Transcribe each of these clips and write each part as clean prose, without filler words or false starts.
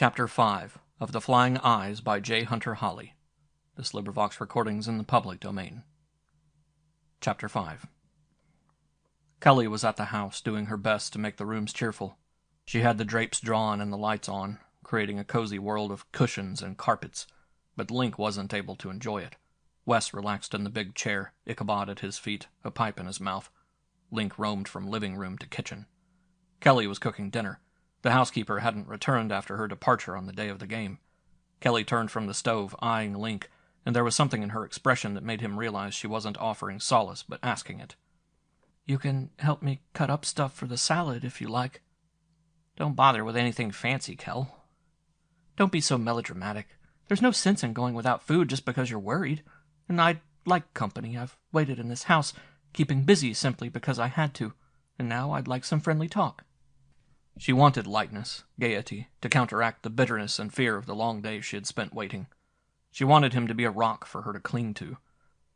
Chapter 5 of The Flying Eyes by J. Hunter Holly. This LibriVox recording's in the public domain. Chapter 5. Kelly was at the house, doing her best to make the rooms cheerful. She had the drapes drawn and the lights on, creating a cozy world of cushions and carpets, but Link wasn't able to enjoy it. Wes relaxed in the big chair, Ichabod at his feet, a pipe in his mouth. Link roamed from living room to kitchen. Kelly was cooking dinner. The housekeeper hadn't returned after her departure on the day of the game. Kelly turned from the stove, eyeing Link, and there was something in her expression that made him realize she wasn't offering solace, but asking it. "You can help me cut up stuff for the salad, if you like." "Don't bother with anything fancy, Kel." "Don't be so melodramatic. There's no sense in going without food just because you're worried. And I like company. I've waited in this house, keeping busy simply because I had to, and now I'd like some friendly talk." She wanted lightness, gaiety, to counteract the bitterness and fear of the long days she had spent waiting. She wanted him to be a rock for her to cling to.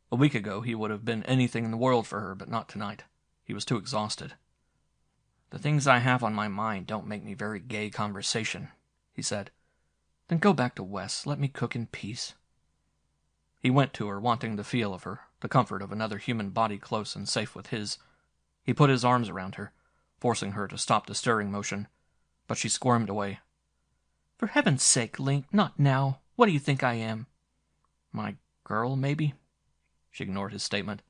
A week ago he would have been anything in the world for her, but not tonight. He was too exhausted. "The things I have on my mind don't make me very gay conversation," he said. "Then go back to Wes. Let me cook in peace." He went to her, wanting the feel of her, the comfort of another human body close and safe with his. He put his arms around her, forcing her to stop the stirring motion, but she squirmed away. "For heaven's sake, Link, not now. What do you think I am?" "My girl, maybe?" She ignored his statement.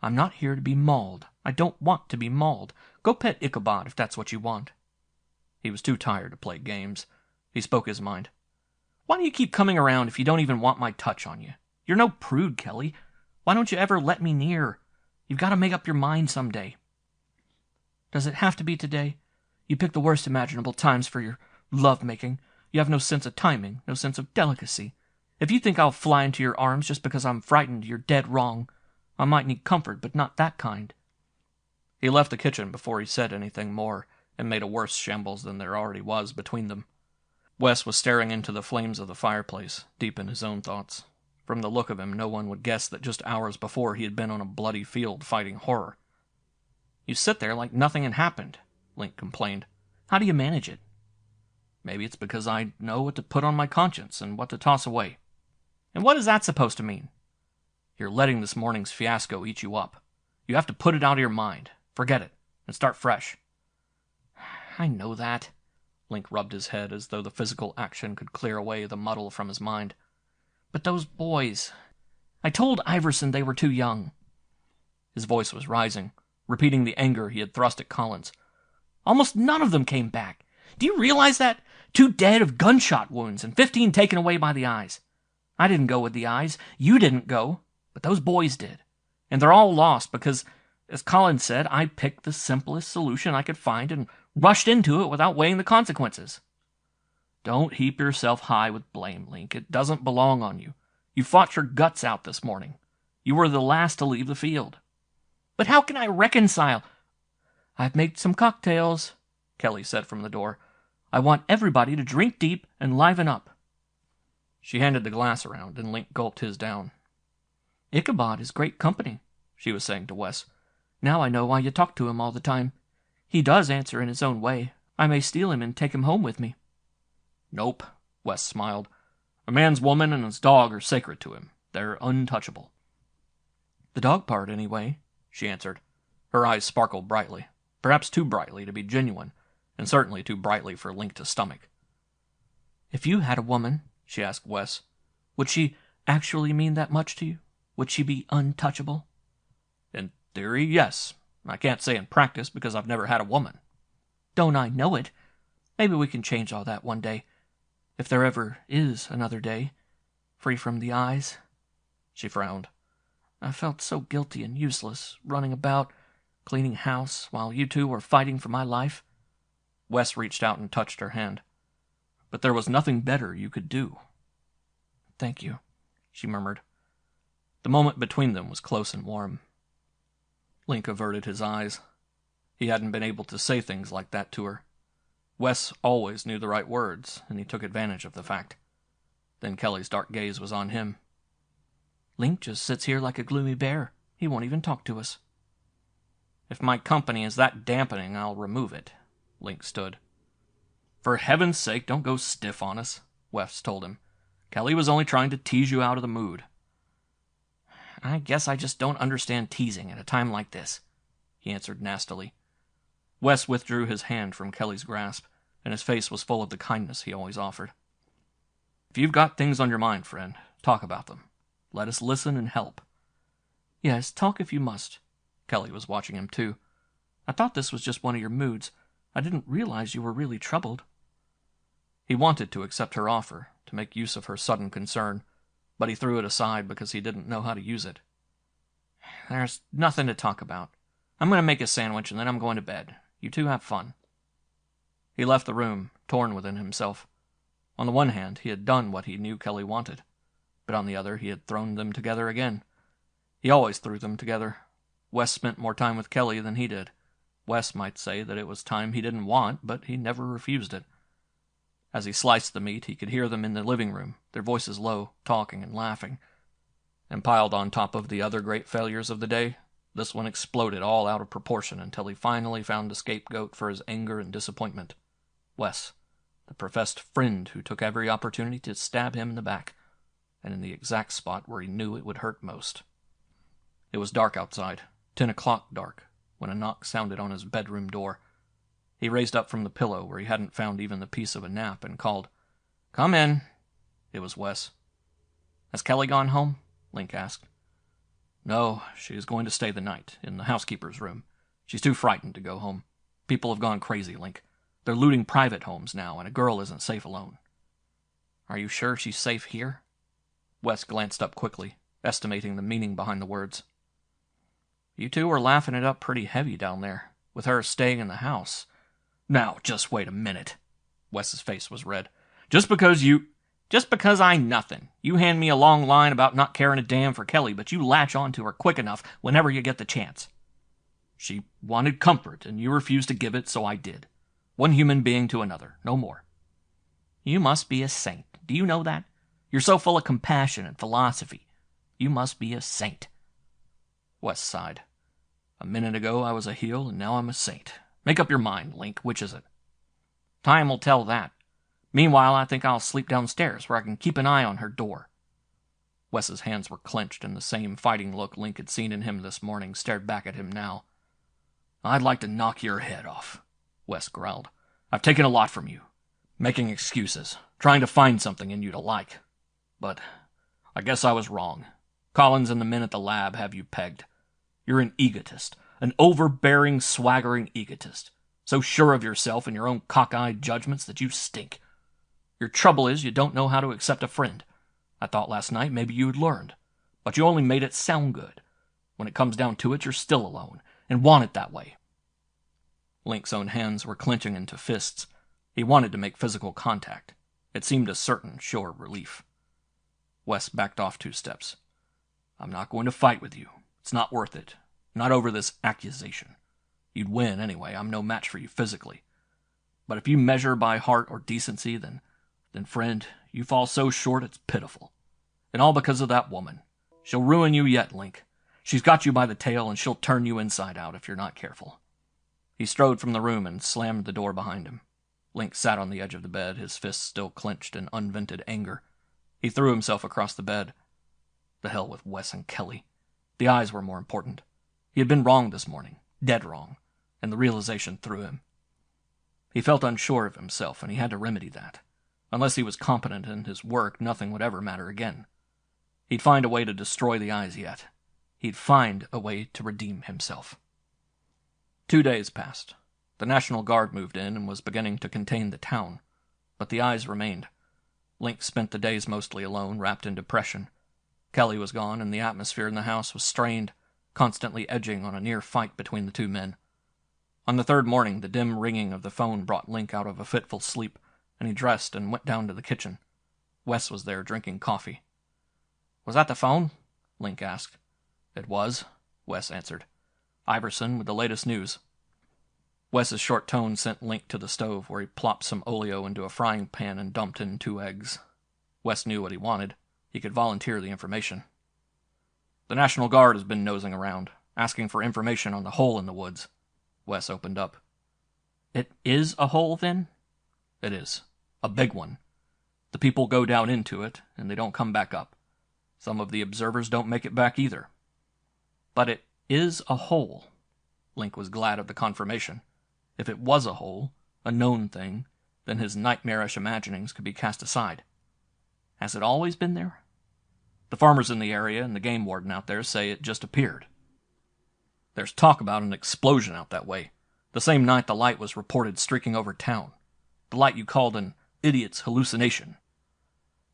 "I'm not here to be mauled. I don't want to be mauled. Go pet Ichabod if that's what you want." He was too tired to play games. He spoke his mind. "Why do you keep coming around if you don't even want my touch on you? You're no prude, Kelly. Why don't you ever let me near? You've got to make up your mind someday." "Does it have to be today? You pick the worst imaginable times for your love-making. You have no sense of timing, no sense of delicacy. If you think I'll fly into your arms just because I'm frightened, you're dead wrong. I might need comfort, but not that kind." He left the kitchen before he said anything more, and made a worse shambles than there already was between them. Wes was staring into the flames of the fireplace, deep in his own thoughts. From the look of him, no one would guess that just hours before he had been on a bloody field fighting horror. "You sit there like nothing had happened," Link complained. "How do you manage it?" "Maybe it's because I know what to put on my conscience and what to toss away." "And what is that supposed to mean?" "You're letting this morning's fiasco eat you up. You have to put it out of your mind. Forget it, and start fresh." "I know that." Link rubbed his head as though the physical action could clear away the muddle from his mind. "But those boys... I told Iverson they were too young." His voice was rising, repeating the anger he had thrust at Collins. "Almost none of them came back. Do you realize that? 2 dead of gunshot wounds and 15 taken away by the eyes. I didn't go with the eyes. You didn't go. But those boys did. And they're all lost because, as Collins said, I picked the simplest solution I could find and rushed into it without weighing the consequences." "Don't heap yourself high with blame, Link. It doesn't belong on you. You fought your guts out this morning. You were the last to leave the field." "But how can I reconcile—" "I've made some cocktails," Kelly said from the door. "I want everybody to drink deep and liven up." She handed the glass around, and Link gulped his down. "Ichabod is great company," she was saying to Wes. "Now I know why you talk to him all the time. He does answer in his own way. I may steal him and take him home with me." "Nope," Wes smiled. "A man's woman and his dog are sacred to him. They're untouchable." "The dog part, anyway," she answered. Her eyes sparkled brightly, perhaps too brightly to be genuine, and certainly too brightly for Link to stomach. "If you had a woman," she asked Wes, "would she actually mean that much to you? Would she be untouchable?" "In theory, yes. I can't say in practice because I've never had a woman." "Don't I know it? Maybe we can change all that one day. If there ever is another day. Free from the eyes." She frowned. "I felt so guilty and useless, running about, cleaning house, while you two were fighting for my life." Wes reached out and touched her hand. "But there was nothing better you could do." "Thank you," she murmured. The moment between them was close and warm. Link averted his eyes. He hadn't been able to say things like that to her. Wes always knew the right words, and he took advantage of the fact. Then Kelly's dark gaze was on him. "Link just sits here like a gloomy bear. He won't even talk to us." "If my company is that dampening, I'll remove it." Link stood. For heaven's sake, don't go stiff on us, Wes told him. Kelly was only trying to tease you out of the mood. I guess I just don't understand teasing at a time like this, he answered nastily. Wes withdrew his hand from Kelly's grasp, and his face was full of the kindness he always offered. If you've got things on your mind, friend, talk about them. Let us listen and help. Yes, talk if you must. Kelly was watching him, too. I thought this was just one of your moods. I didn't realize you were really troubled. He wanted to accept her offer, to make use of her sudden concern, but he threw it aside because he didn't know how to use it. There's nothing to talk about. I'm going to make a sandwich and then I'm going to bed. You two have fun. He left the room, torn within himself. On the one hand, he had done what he knew Kelly wanted, but on the other, he had thrown them together again. He always threw them together. Wes spent more time with Kelly than he did. Wes might say that it was time he didn't want, but he never refused it. As he sliced the meat, he could hear them in the living room, their voices low, talking and laughing. And piled on top of the other great failures of the day, this one exploded all out of proportion until he finally found a scapegoat for his anger and disappointment. Wes, the professed friend who took every opportunity to stab him in the back, and in the exact spot where he knew it would hurt most. It was dark outside, 10 o'clock dark, when a knock sounded on his bedroom door. He raised up from the pillow where he hadn't found even the piece of a nap and called, "Come in." It was Wes. "Has Kelly gone home?" Link asked. "No, she is going to stay the night, in the housekeeper's room. She's too frightened to go home. People have gone crazy, Link. They're looting private homes now, and a girl isn't safe alone." "Are you sure she's safe here?" Wes glanced up quickly, estimating the meaning behind the words. "You two were laughing it up pretty heavy down there, with her staying in the house." "Now, just wait a minute." Wes's face was red. Just because I nothing. You hand me a long line about not caring a damn for Kelly, but you latch on to her quick enough whenever you get the chance. She wanted comfort, and you refused to give it, so I did. One human being to another, no more. You must be a saint. Do you know that? You're so full of compassion and philosophy. You must be a saint. Wes sighed. A minute ago I was a heel, and now I'm a saint. Make up your mind, Link. Which is it? Time will tell that. Meanwhile, I think I'll sleep downstairs, where I can keep an eye on her door. Wes's hands were clenched, and the same fighting look Link had seen in him this morning stared back at him now. I'd like to knock your head off, Wes growled. I've taken a lot from you. Making excuses, trying to find something in you to like. But I guess I was wrong. Collins and the men at the lab have you pegged. You're an egotist, an overbearing, swaggering egotist, so sure of yourself and your own cockeyed judgments that you stink. Your trouble is you don't know how to accept a friend. I thought last night maybe you had learned, but you only made it sound good. When it comes down to it, you're still alone, and want it that way. Link's own hands were clenching into fists. He wanted to make physical contact. It seemed a certain, sure relief. Wes backed off 2 steps. I'm not going to fight with you. It's not worth it. Not over this accusation. You'd win anyway. I'm no match for you physically. But if you measure by heart or decency, then friend, you fall so short it's pitiful. And all because of that woman. She'll ruin you yet, Link. She's got you by the tail, and she'll turn you inside out if you're not careful. He strode from the room and slammed the door behind him. Link sat on the edge of the bed, his fists still clenched in unvented anger. He threw himself across the bed. The hell with Wes and Kelly. The eyes were more important. He had been wrong this morning, dead wrong, and the realization threw him. He felt unsure of himself, and he had to remedy that. Unless he was competent in his work, nothing would ever matter again. He'd find a way to destroy the eyes yet. He'd find a way to redeem himself. 2 days passed. The National Guard moved in and was beginning to contain the town, but the eyes remained. Link spent the days mostly alone, wrapped in depression. Kelly was gone, and the atmosphere in the house was strained, constantly edging on a near fight between the 2 men. On the 3rd morning, the dim ringing of the phone brought Link out of a fitful sleep, and he dressed and went down to the kitchen. Wes was there drinking coffee. Was that the phone? Link asked. It was, Wes answered. Iverson with the latest news. Wes's short tone sent Link to the stove, where he plopped some oleo into a frying pan and dumped in 2 eggs. Wes knew what he wanted. He could volunteer the information. The National Guard has been nosing around, asking for information on the hole in the woods. Wes opened up. It is a hole, then? It is. A big one. The people go down into it, and they don't come back up. Some of the observers don't make it back either. But it is a hole. Link was glad of the confirmation. If it was a hole, a known thing, then his nightmarish imaginings could be cast aside. Has it always been there? The farmers in the area and the game warden out there say it just appeared. There's talk about an explosion out that way, the same night the light was reported streaking over town. The light you called an idiot's hallucination.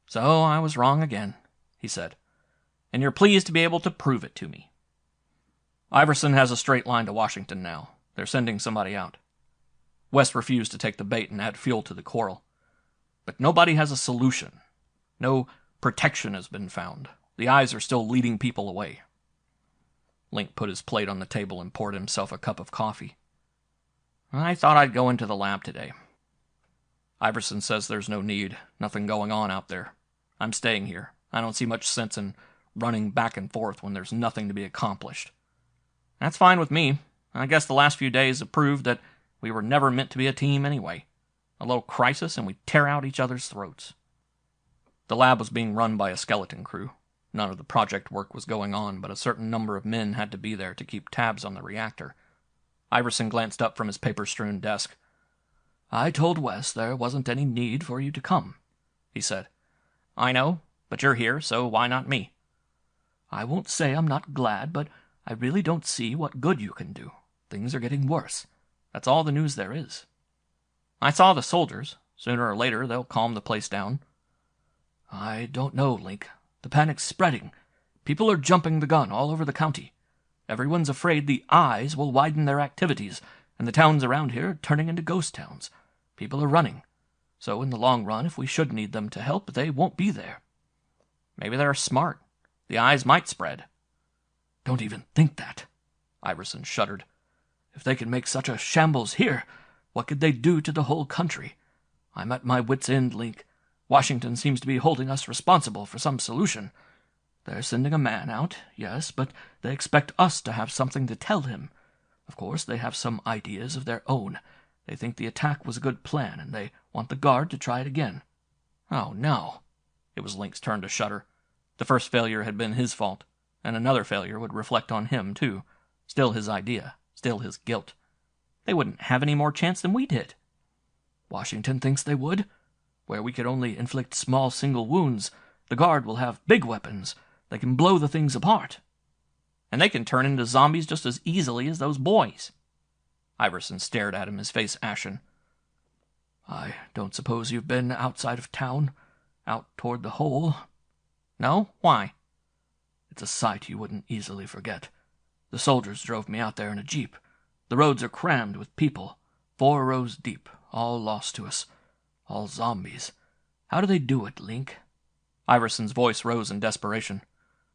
So I was wrong again, he said, and you're pleased to be able to prove it to me. Iverson has a straight line to Washington now. They're sending somebody out. West refused to take the bait and add fuel to the quarrel. But nobody has a solution. No protection has been found. The eyes are still leading people away. Link put his plate on the table and poured himself a cup of coffee. I thought I'd go into the lab today. Iverson says there's no need, nothing going on out there. I'm staying here. I don't see much sense in running back and forth when there's nothing to be accomplished. That's fine with me. I guess the last few days have proved that we were never meant to be a team anyway. A little crisis and we tear out each other's throats. The lab was being run by a skeleton crew. None of the project work was going on, but a certain number of men had to be there to keep tabs on the reactor. Iverson glanced up from his paper-strewn desk. I told Wes there wasn't any need for you to come, he said. I know, but you're here, so why not me? I won't say I'm not glad, but I really don't see what good you can do. Things are getting worse. That's all the news there is. I saw the soldiers. Sooner or later, they'll calm the place down. I don't know, Link. The panic's spreading. People are jumping the gun all over the county. Everyone's afraid the eyes will widen their activities, and the towns around here are turning into ghost towns. People are running. So in the long run, if we should need them to help, they won't be there. Maybe they're smart. The eyes might spread. Don't even think that. Iverson shuddered. If they can make such a shambles here, what could they do to the whole country? I'm at my wit's end, Link. Washington seems to be holding us responsible for some solution. They're sending a man out, yes, but they expect us to have something to tell him. Of course, they have some ideas of their own. They think the attack was a good plan, and they want the Guard to try it again. Oh, no. It was Link's turn to shudder. The first failure had been his fault, and another failure would reflect on him, too. Still his idea, still his guilt. They wouldn't have any more chance than we did. Washington thinks they would. Where we could only inflict small single wounds, the Guard will have big weapons. They can blow the things apart. And they can turn into zombies just as easily as those boys. Iverson stared at him, his face ashen. I don't suppose you've been outside of town, out toward the hole? No? Why? It's a sight you wouldn't easily forget. The soldiers drove me out there in a jeep. The roads are crammed with people, 4 rows deep, all lost to us. All zombies. How do they do it, Link? Iverson's voice rose in desperation.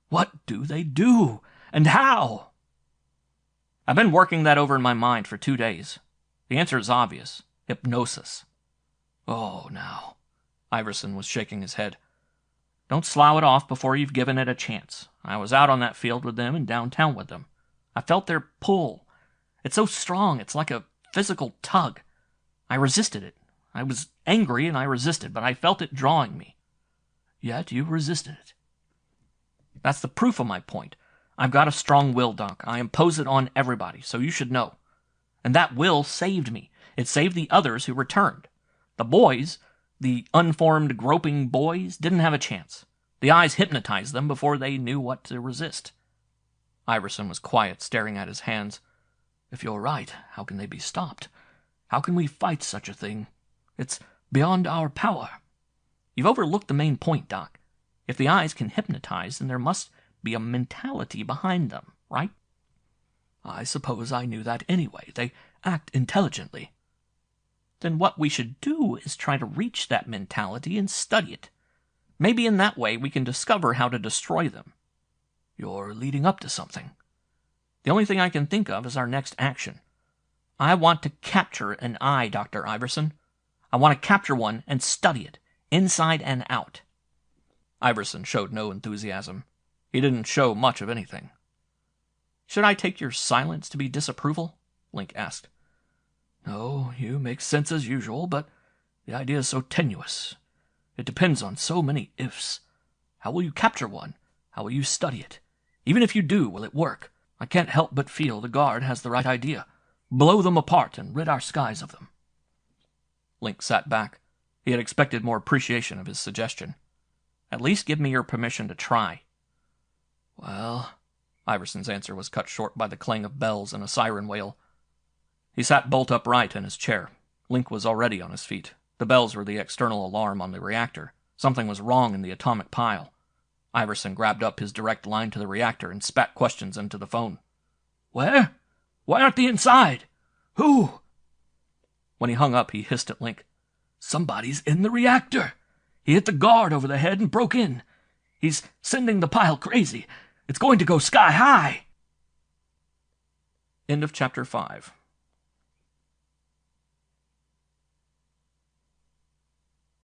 What do they do? And how? I've been working that over in my mind for 2 days. The answer is obvious. Hypnosis. Oh, now. Iverson was shaking his head. Don't slough it off before you've given it a chance. I was out on that field with them and downtown with them. I felt their pull. It's so strong, it's like a physical tug. I resisted it. I was angry and I resisted, but I felt it drawing me. Yet you resisted it. That's the proof of my point. I've got a strong will, Doc. I impose it on everybody, so you should know. And that will saved me. It saved the others who returned. The boys, the unformed, groping boys, didn't have a chance. The eyes hypnotized them before they knew what to resist. Iverson was quiet, staring at his hands. If you're right, how can they be stopped? How can we fight such a thing? It's beyond our power. You've overlooked the main point, Doc. If the eyes can hypnotize, then there must be a mentality behind them, right? I suppose I knew that anyway. They act intelligently. Then what we should do is try to reach that mentality and study it. Maybe in that way we can discover how to destroy them. You're leading up to something. The only thing I can think of is our next action. I want to capture an eye, Dr. Iverson. I want to capture one and study it, inside and out. Iverson showed no enthusiasm. He didn't show much of anything. Should I take your silence to be disapproval? Link asked. No, you make sense as usual, but The idea is so tenuous. It depends on so many ifs. How will you capture one? How will you study it? Even if you do, will it work? I can't help but feel the guard has the right idea. Blow them apart and rid our skies of them." Link sat back. He had expected more appreciation of his suggestion. "At least give me your permission to try." "Well," Iverson's answer was cut short by the clang of bells and a siren wail. He sat bolt upright in his chair. Link was already on his feet. The bells were the external alarm on the reactor. Something was wrong in the atomic pile. Iverson grabbed up his direct line to the reactor and spat questions into the phone. "Where? Why aren't they inside? Who?" When he hung up, he hissed at Link. "Somebody's in the reactor. He hit the guard over the head and broke in. He's sending the pile crazy. It's going to go sky high." End of Chapter 5.